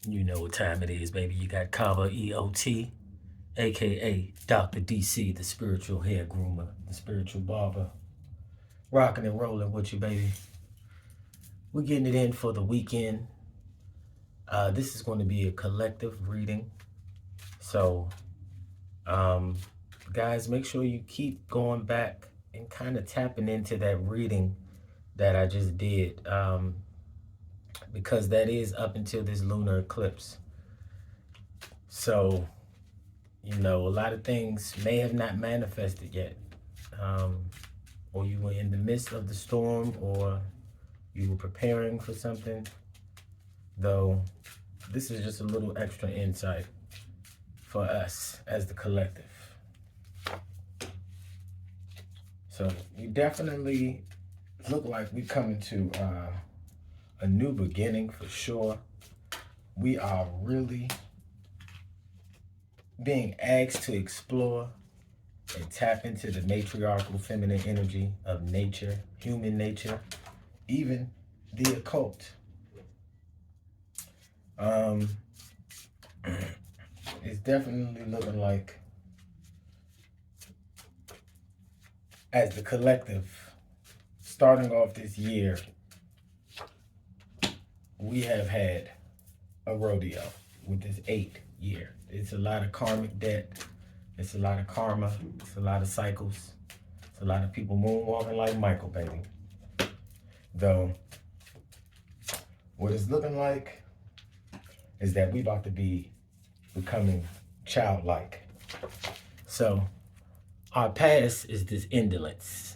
You know what time it is, baby. You got Kava EOT, aka Dr. DC, the spiritual hair groomer, the spiritual barber. Rocking and rolling with you, baby. We're getting it in for the weekend. This is going to be a collective reading. So, um, guys, make sure you keep going back and kind of tapping into that reading that I just did. Because that is up until this lunar eclipse. So, a lot of things may have not manifested yet. Um, or you were in the midst of the storm, or you were preparing for something. Though, this is just a little extra insight for us as the collective. So, we definitely look like we're coming to a new beginning for sure. We are really being asked to explore and tap into the matriarchal feminine energy of nature, human nature, even the occult. It's definitely looking like, as the collective, starting off this year, we have had a rodeo with this 8th year. It's a lot of karmic debt. It's a lot of karma. It's a lot of cycles. It's a lot of people moonwalking like Michael, baby. Though, what it's looking like is that we about to be becoming childlike. So, our past is this indolence,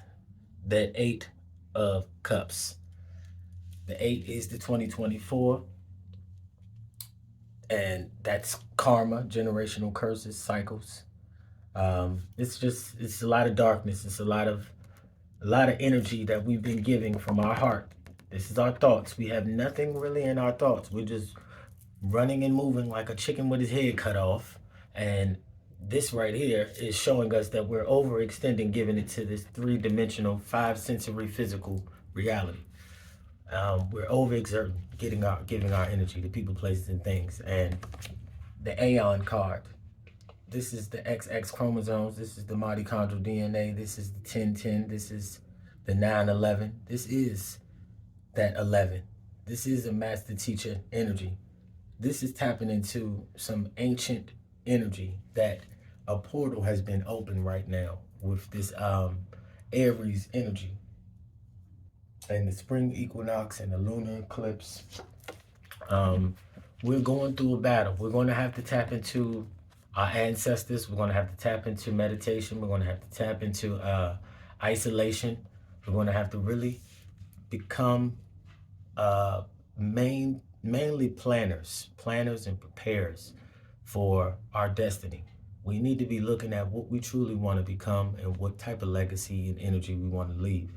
that 8 of Cups. The 8 is the 2024, and that's karma, generational curses, cycles. It's a lot of darkness. It's a lot of energy that we've been giving from our heart. This is our thoughts. We have nothing really in our thoughts. We're just running and moving like a chicken with his head cut off. And this right here is showing us that we're overextending, giving it to this 3-dimensional, 5 sensory physical reality. We're overexerting, giving our energy to people, places, and things. And the Aeon card. This is the XX chromosomes. This is the mitochondrial DNA. This is the 1010. This is the 911. This is that 11. This is a master teacher energy. This is tapping into some ancient energy that a portal has been opened right now with this Aries energy. And the spring equinox and the lunar eclipse. We're going through a battle. We're going to have to tap into our ancestors. We're going to have to tap into meditation. We're going to have to tap into isolation. We're going to have to really become mainly planners and preparers for our destiny. We need to be looking at what we truly want to become and what type of legacy and energy we want to leave.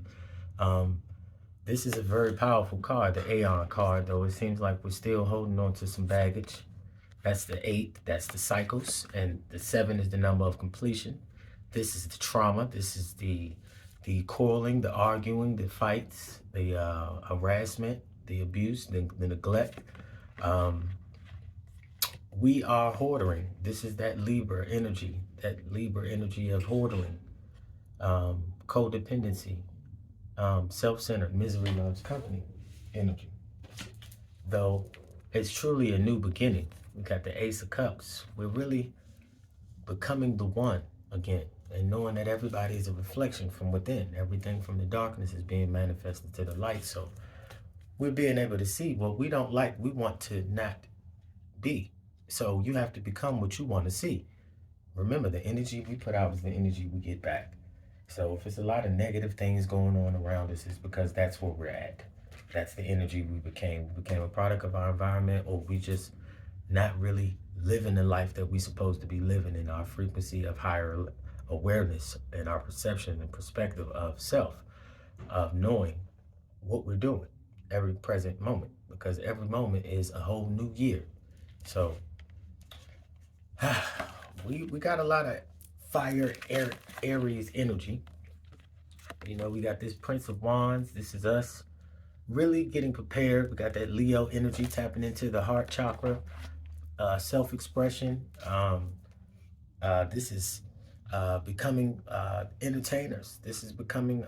This is a very powerful card, the Aeon card, though it seems like we're still holding on to some baggage. That's the 8, that's the cycles, and the 7 is the number of completion. This is the trauma. This is the quarreling, the arguing, the fights, the harassment, the abuse, the neglect. We are hoarding. This is that Libra energy of hoarding, codependency, self-centered, misery loves company energy. Though it's truly a new beginning. We got the Ace of Cups. We're really becoming the one again, and knowing that everybody is a reflection from within. Everything from the darkness is being manifested to the light. So we're being able to see what we don't like, we want to not be. So you have to become what you want to see. Remember, the energy we put out is the energy we get back. So if it's a lot of negative things going on around us, it's because that's where we're at. That's the energy we became. We became a product of our environment, or we just not really living the life that we're supposed to be living in our frequency of higher awareness and our perception and perspective of self, of knowing what we're doing every present moment, because every moment is a whole new year. So we got a lot of fire, Aries energy. We got this Prince of Wands. This is us really getting prepared. We got that Leo energy tapping into the heart chakra, self-expression. This is becoming entertainers. This is becoming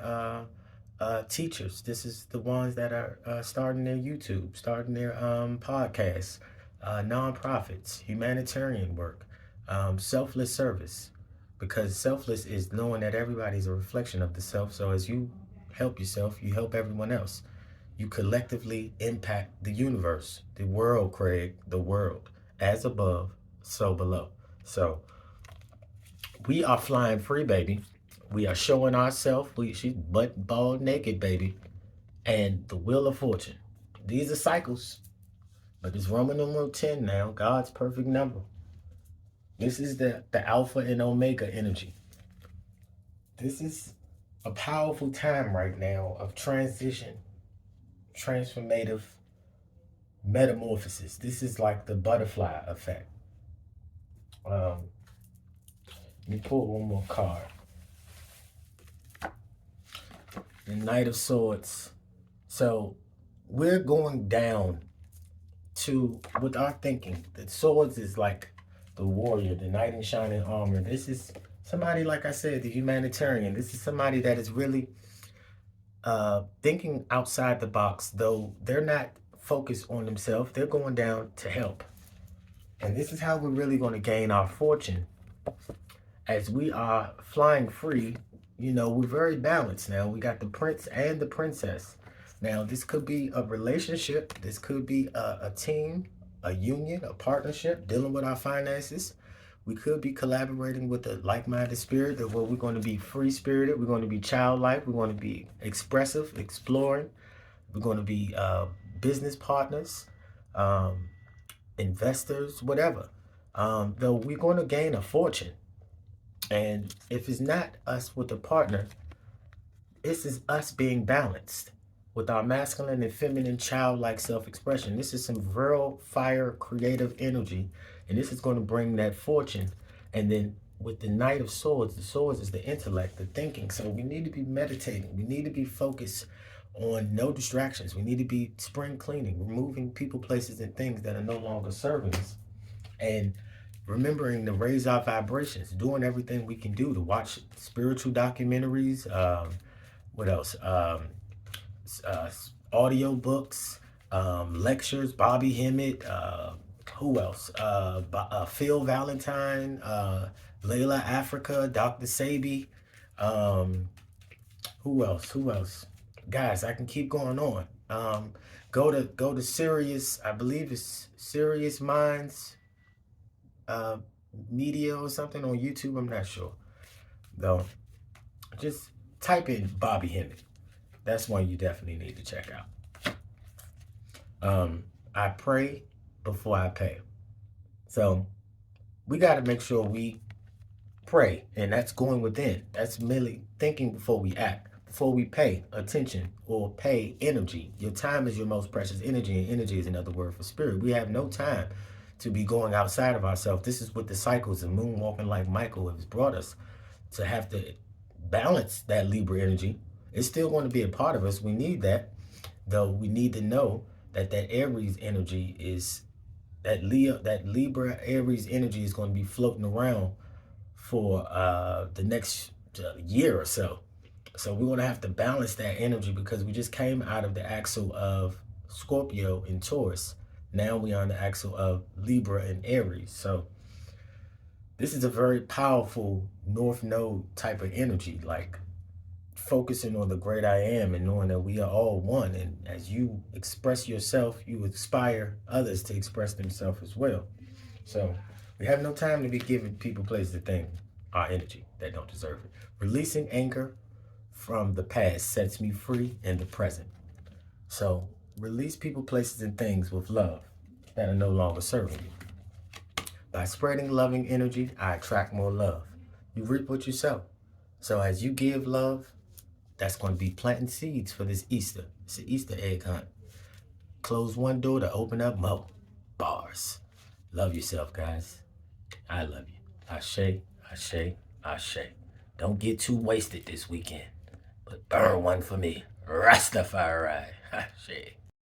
teachers. This is the ones that are starting their YouTube, starting their podcasts, nonprofits, humanitarian work, selfless service. Because selfless is knowing that everybody's a reflection of the self. So as you help yourself, you help everyone else. You collectively impact the universe, the world, Craig, the world. As above, so below. So we are flying free, baby. We are showing ourselves. She's butt bald naked, baby. And the wheel of fortune. These are cycles, but it's Roman numeral 10 now, God's perfect number. This is the alpha and omega energy. This is a powerful time right now of transition, transformative metamorphosis. This is like the butterfly effect. Let me pull one more card. The Knight of Swords. So we're going down to, with our thinking, the swords is like the warrior, the knight in shining armor. This is somebody, like I said, the humanitarian. This is somebody that is really thinking outside the box, though they're not focused on themselves. They're going down to help. And this is how we're really going to gain our fortune. As we are flying free, you know, we're very balanced now. We got the prince and the princess. Now, this could be a relationship. This could be a team, a union, a partnership, dealing with our finances. We could be collaborating with a like-minded spirit that where we're going to be free-spirited. We're going to be childlike. We're going to be expressive, exploring. We're going to be business partners, investors, whatever. Though we're going to gain a fortune. And if it's not us with a partner, this is us being balanced with our masculine and feminine childlike self-expression. This is some real fire creative energy, and this is going to bring that fortune. And then with the Knight of Swords, the swords is the intellect, the thinking. So we need to be meditating. We need to be focused on no distractions. We need to be spring cleaning, removing people, places, and things that are no longer serving us. And remembering to raise our vibrations, doing everything we can do to watch spiritual documentaries. What else? Audio books, lectures, Bobby Hemmett, who else? Phil Valentine, Layla Africa, Dr. Sabi. Who else? Guys, I can keep going on. Go to Serious, I believe it's Serious Minds Media or something on YouTube. I'm not sure. Though, just type in Bobby Hemmett. That's one you definitely need to check out. I pray before I pay. So we got to make sure we pray, and that's going within. That's merely thinking before we act, before we pay attention or pay energy. Your time is your most precious energy, and energy is another word for spirit. We have no time to be going outside of ourselves. This is what the cycles of moonwalking like Michael has brought us to have to balance that Libra energy. It's still going to be a part of us. We need that, though. We need to know that Aries energy is that Libra Aries energy is going to be floating around for the next year or so. So we're going to have to balance that energy because we just came out of the axle of Scorpio and Taurus. Now we are on the axle of Libra and Aries. So this is a very powerful North Node type of energy, like focusing on the great I am and knowing that we are all one. And as you express yourself, you inspire others to express themselves as well. So we have no time to be giving people, places, and things our energy that don't deserve it. Releasing anger from the past sets me free in the present. So release people, places, and things with love that are no longer serving you. By spreading loving energy, I attract more love. You reap what you sow. So as you give love, that's going to be planting seeds for this Easter. It's an Easter egg hunt. Close one door to open up more. Bars. Love yourself, guys. I love you. Ashe, ashe, ashe. Don't get too wasted this weekend, but burn one for me. Rastafari. Shit.